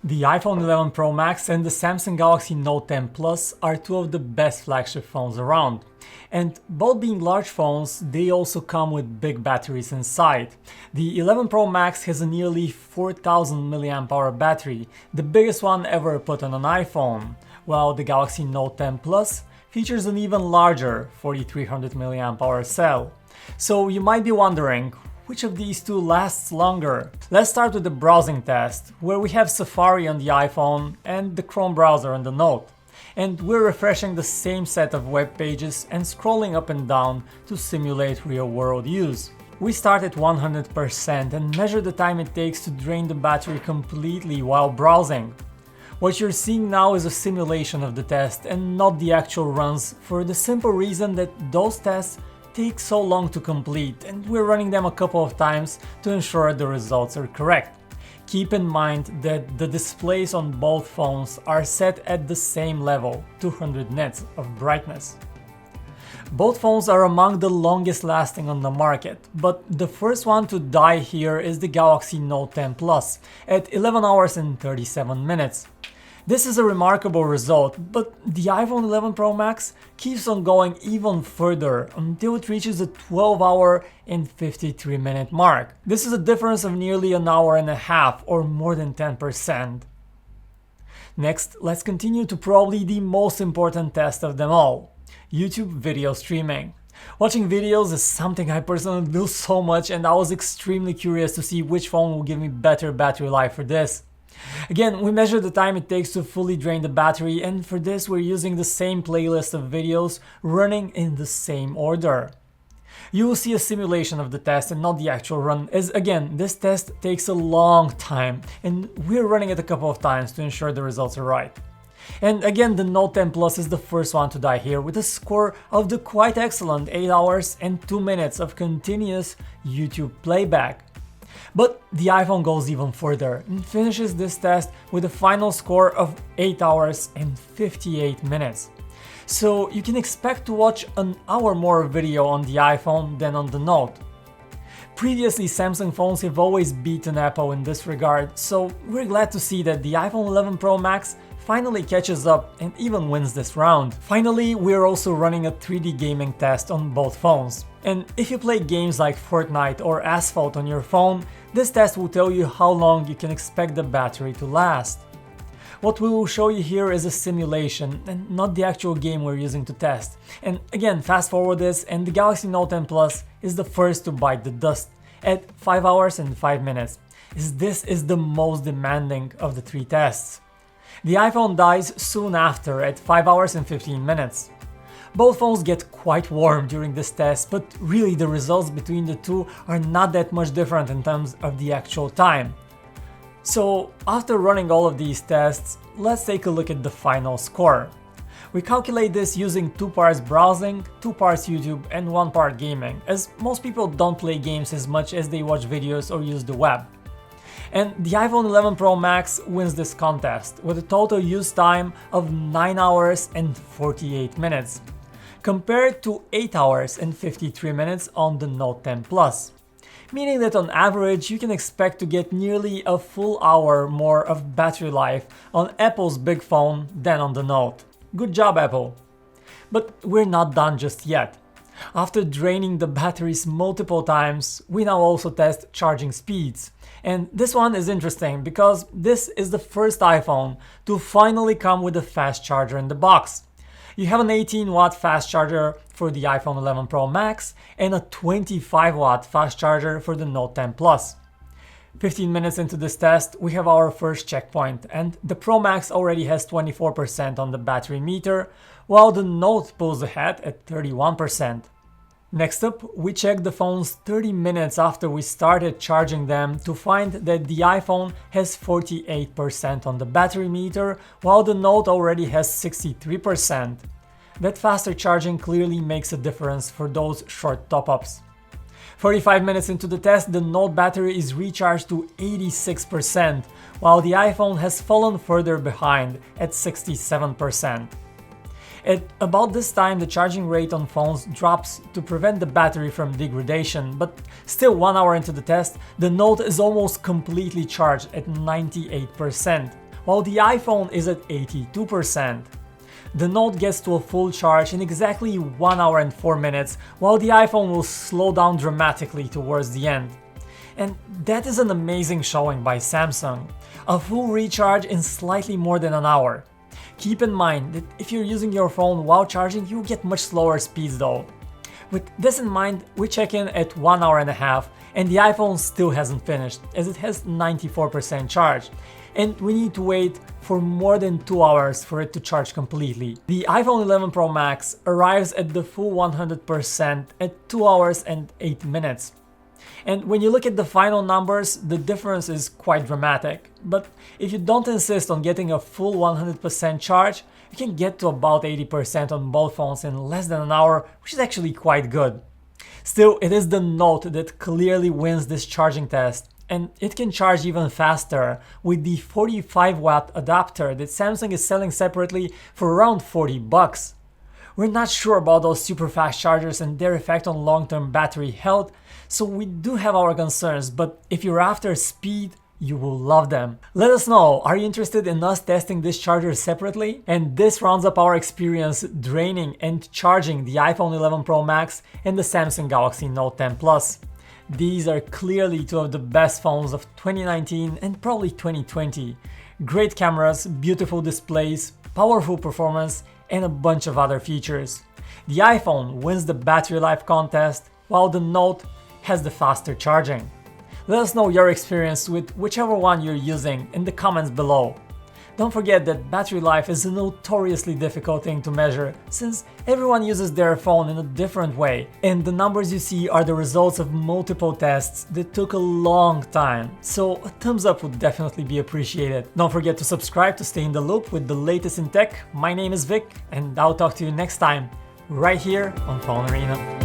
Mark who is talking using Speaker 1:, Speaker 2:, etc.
Speaker 1: The iPhone 11 Pro Max and the Samsung Galaxy Note 10 Plus are two of the best flagship phones around. And both being large phones, they also come with big batteries inside. The 11 Pro Max has a nearly 4000 mAh battery, the biggest one ever put on an iPhone, while the Galaxy Note 10 Plus features an even larger 4300 mAh cell. So you might be wondering, which of these two lasts longer? Let's start with the browsing test, where we have Safari on the iPhone and the Chrome browser on the Note. And we're refreshing the same set of web pages and scrolling up and down to simulate real-world use. We start at 100% and measure the time it takes to drain the battery completely while browsing. What you're seeing now is a simulation of the test and not the actual runs, for the simple reason that those tests take so long to complete, and we're running them a couple of times to ensure the results are correct. Keep in mind that the displays on both phones are set at the same level, 200 nits of brightness. Both phones are among the longest lasting on the market, but the first one to die here is the Galaxy Note 10 Plus at 11 hours and 37 minutes. This is a remarkable result, but the iPhone 11 Pro Max keeps on going even further until it reaches the 12-hour and 53-minute mark. This is a difference of nearly an hour and a half, or more than 10%. Next, let's continue to probably the most important test of them all: YouTube video streaming. Watching videos is something I personally do so much, and I was extremely curious to see which phone will give me better battery life for this. Again, we measure the time it takes to fully drain the battery, and for this we're using the same playlist of videos running in the same order. You will see a simulation of the test and not the actual run, as again, this test takes a long time and we're running it a couple of times to ensure the results are right. And again, the Note 10 Plus is the first one to die here with a score of the quite excellent 8 hours and 2 minutes of continuous YouTube playback. But the iPhone goes even further and finishes this test with a final score of 8 hours and 58 minutes. So you can expect to watch an hour more video on the iPhone than on the Note. Previously, Samsung phones have always beaten Apple in this regard, so we're glad to see that the iPhone 11 Pro Max finally catches up and even wins this round. Finally, we're also running a 3D gaming test on both phones. And if you play games like Fortnite or Asphalt on your phone, this test will tell you how long you can expect the battery to last. What we will show you here is a simulation and not the actual game we're using to test. And again, fast forward this and the Galaxy Note 10 Plus is the first to bite the dust at 5 hours and 5 minutes, as this is the most demanding of the three tests. The iPhone dies soon after at 5 hours and 15 minutes. Both phones get quite warm during this test, but really the results between the two are not that much different in terms of the actual time. So after running all of these tests, let's take a look at the final score. We calculate this using 2 parts browsing, 2 parts YouTube, and 1 part gaming, as most people don't play games as much as they watch videos or use the web. And the iPhone 11 Pro Max wins this contest with a total use time of 9 hours and 48 minutes, compared to 8 hours and 53 minutes on the Note 10 Plus. Meaning that on average you can expect to get nearly a full hour more of battery life on Apple's big phone than on the Note. Good job, Apple! But we're not done just yet. After draining the batteries multiple times, we now also test charging speeds. And this one is interesting because this is the first iPhone to finally come with a fast charger in the box. You have an 18-watt fast charger for the iPhone 11 Pro Max and a 25-watt fast charger for the Note 10 Plus. 15 minutes into this test, we have our first checkpoint, and the Pro Max already has 24% on the battery meter, while the Note pulls ahead at 31%. Next up, we check the phones 30 minutes after we started charging them to find that the iPhone has 48% on the battery meter, while the Note already has 63%. That faster charging clearly makes a difference for those short top-ups. 45 minutes into the test, the Note battery is recharged to 86%, while the iPhone has fallen further behind at 67%. At about this time, the charging rate on phones drops to prevent the battery from degradation, but still 1 hour into the test, the Note is almost completely charged at 98%, while the iPhone is at 82%. The Note gets to a full charge in exactly 1 hour and 4 minutes, while the iPhone will slow down dramatically towards the end. And that is an amazing showing by Samsung. A full recharge in slightly more than an hour. Keep in mind that if you're using your phone while charging, you'll get much slower speeds though. With this in mind, we check in at 1 hour and a half, and the iPhone still hasn't finished, as it has 94% charge. And we need to wait for more than 2 hours for it to charge completely. The iPhone 11 Pro Max arrives at the full 100% at 2 hours and 8 minutes. And when you look at the final numbers, the difference is quite dramatic. But if you don't insist on getting a full 100% charge, you can get to about 80% on both phones in less than an hour, which is actually quite good. Still, it is the Note that clearly wins this charging test, and it can charge even faster with the 45-watt adapter that Samsung is selling separately for around $40. We're not sure about those super fast chargers and their effect on long-term battery health, so we do have our concerns, but if you're after speed, you will love them. Let us know, are you interested in us testing this charger separately? And this rounds up our experience draining and charging the iPhone 11 Pro Max and the Samsung Galaxy Note 10 Plus. These are clearly two of the best phones of 2019 and probably 2020. Great cameras, beautiful displays, powerful performance, and a bunch of other features. The iPhone wins the battery life contest, while the Note has the faster charging. Let us know your experience with whichever one you're using in the comments below. Don't forget that battery life is a notoriously difficult thing to measure, since everyone uses their phone in a different way, and the numbers you see are the results of multiple tests that took a long time, so a thumbs up would definitely be appreciated. Don't forget to subscribe to stay in the loop with the latest in tech. My name is Vic, and I'll talk to you next time, right here on PhoneArena.